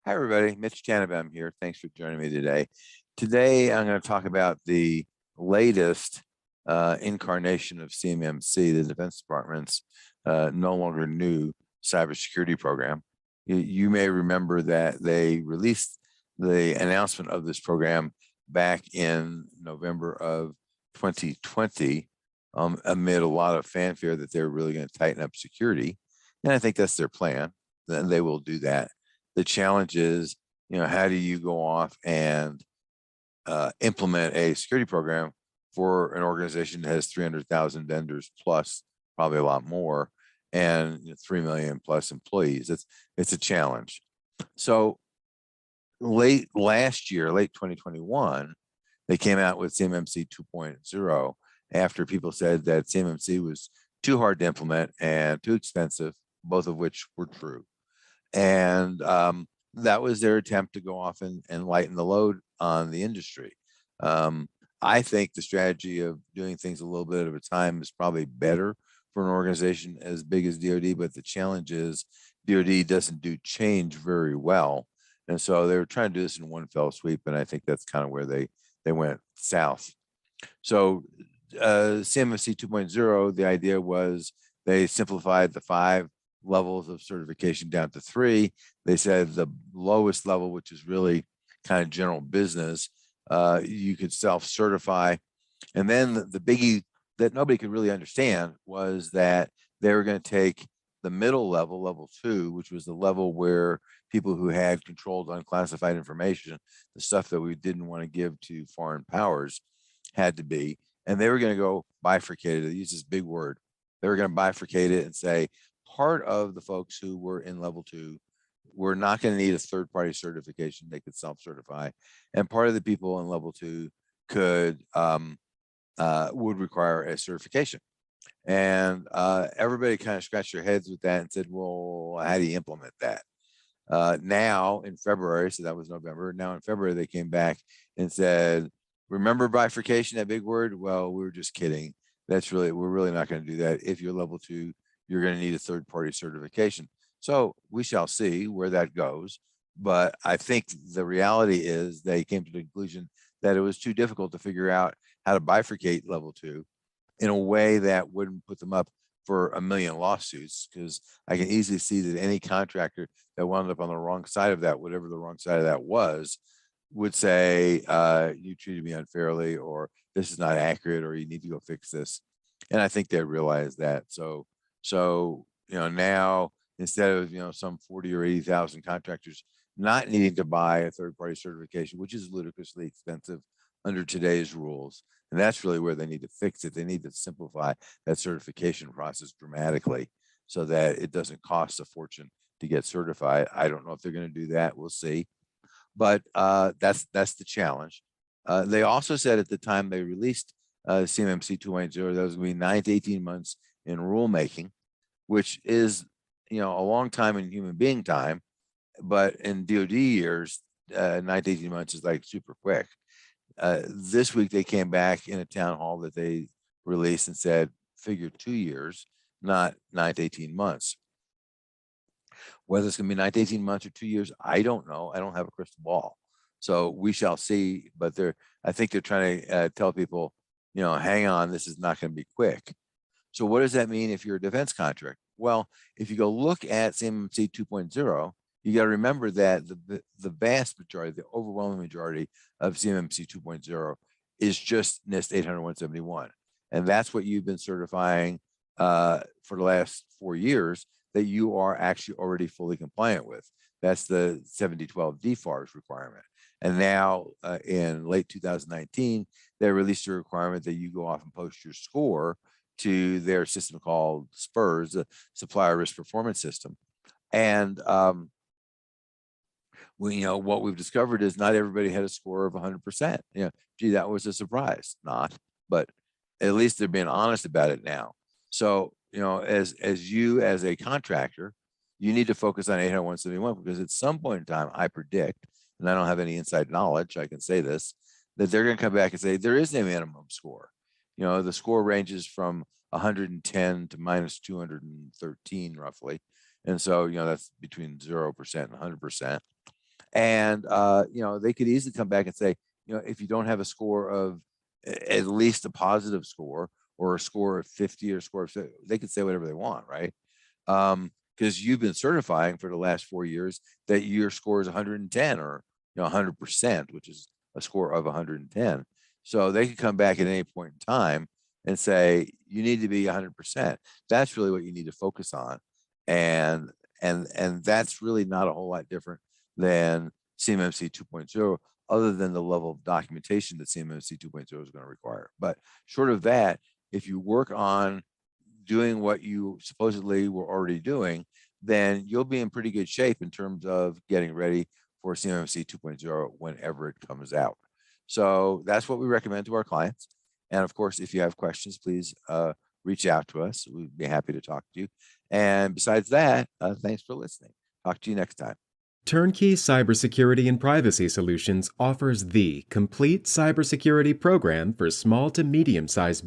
Hi, everybody. Mitch Tanenbaum here. Thanks for joining me today. Today, I'm going to talk about the latest incarnation of CMMC, the Defense Department's no longer new cybersecurity program. You may remember that they released the announcement of this program back in November of 2020 amid a lot of fanfare that they're really going to tighten up security. And I think that's their plan. Then they will do that. The challenge is, how do you go off and implement a security program for an organization that has 300,000 vendors plus, probably a lot more, and 3 million plus employees? It's a challenge. So late last year, late 2021, they came out with CMMC 2.0 after people said that CMMC was too hard to implement and too expensive, both of which were true. And that was their attempt to go off and lighten the load on the industry. I think the strategy of doing things a little bit at a time is probably better for an organization as big as DoD, but the challenge is DoD doesn't do change very well. And so they were trying to do this in one fell sweep, and I think that's kind of where they went south. So CMMC 2.0, the idea was they simplified the 5 levels of certification down to 3. They said the lowest level, which is really kind of general business, you could self-certify. And then the biggie that nobody could really understand was that they were going to take the middle level, level 2, which was the level where people who had controlled unclassified information, the stuff that we didn't want to give to foreign powers, had to be, and they were going to go bifurcate it. They use this big word. They were going to bifurcate it and say, part of the folks who were in level 2 were not going to need a third-party certification. They could self-certify, and part of the people in level 2 could would require a certification. And everybody kind of scratched their heads with that and said, well, how do you implement that? Now in February, so that was November. Now in February, they came back and said, remember bifurcation, that big word? Well, we were just kidding. We're really not going to do that. If you're level 2, you're going to need a third-party certification. So we shall see where that goes. But I think the reality is they came to the conclusion that it was too difficult to figure out how to bifurcate level 2 in a way that wouldn't put them up for 1 million lawsuits, because I can easily see that any contractor that wound up on the wrong side of that, whatever the wrong side of that was, would say, you treated me unfairly, or this is not accurate, or you need to go fix this. And I think they realize that. So now instead of some 40 or 80,000 contractors not needing to buy a third-party certification, which is ludicrously expensive under today's rules, and that's really where they need to fix it. They need to simplify that certification process dramatically so that it doesn't cost a fortune to get certified. I don't know if they're going to do that. We'll see. But that's the challenge. They also said at the time they released CMMC 2.0, that was going to be 9 to 18 months in rulemaking, which is a long time in human being time, but in DoD years, 9 to 18 months is like super quick. This week they came back in a town hall that they released and said, figure 2 years, not 9 to 18 months. Whether it's going to be 9 to 18 months or 2 years, I don't know. I don't have a crystal ball. So we shall see. But I think they're trying to tell people, hang on, this is not going to be quick. So what does that mean if you're a defense contractor? Well, if you go look at CMMC 2.0, you got to remember that the vast majority, the overwhelming majority of CMMC 2.0 is just NIST 800-171. And that's what you've been certifying for the last 4 years, that you are actually already fully compliant with. That's the 7012 DFARS requirement. And now in late 2019, they released a requirement that you go off and post your score to their system called SPRS, the Supplier Risk Performance System. And what we've discovered is not everybody had a score of 100%. Gee, that was a surprise. Not, but at least they're being honest about it now. So as you as a contractor, you need to focus on 800-171, because at some point in time, I predict, and I don't have any inside knowledge, I can say this, that they're going to come back and say there is a minimum score. The score ranges from 110 to minus 213 roughly. And so, that's between 0% and 100%. And, they could easily come back and say, if you don't have a score of at least a positive score or a score of 50 or a score of, they could say whatever they want, right? Because you've been certifying for the last 4 years that your score is 110 or 100%, which is a score of 110. So they could come back at any point in time and say you need to be 100%. That's really what you need to focus on, and that's really not a whole lot different than CMMC 2.0, other than the level of documentation that CMMC 2.0 is going to require. But short of that, if you work on doing what you supposedly were already doing, then you'll be in pretty good shape in terms of getting ready for CMMC 2.0 whenever it comes out. So that's what we recommend to our clients. And of course, if you have questions, please reach out to us. We'd be happy to talk to you. And besides that, thanks for listening. Talk to you next time. Turnkey Cybersecurity and Privacy Solutions offers the complete cybersecurity program for small to medium-sized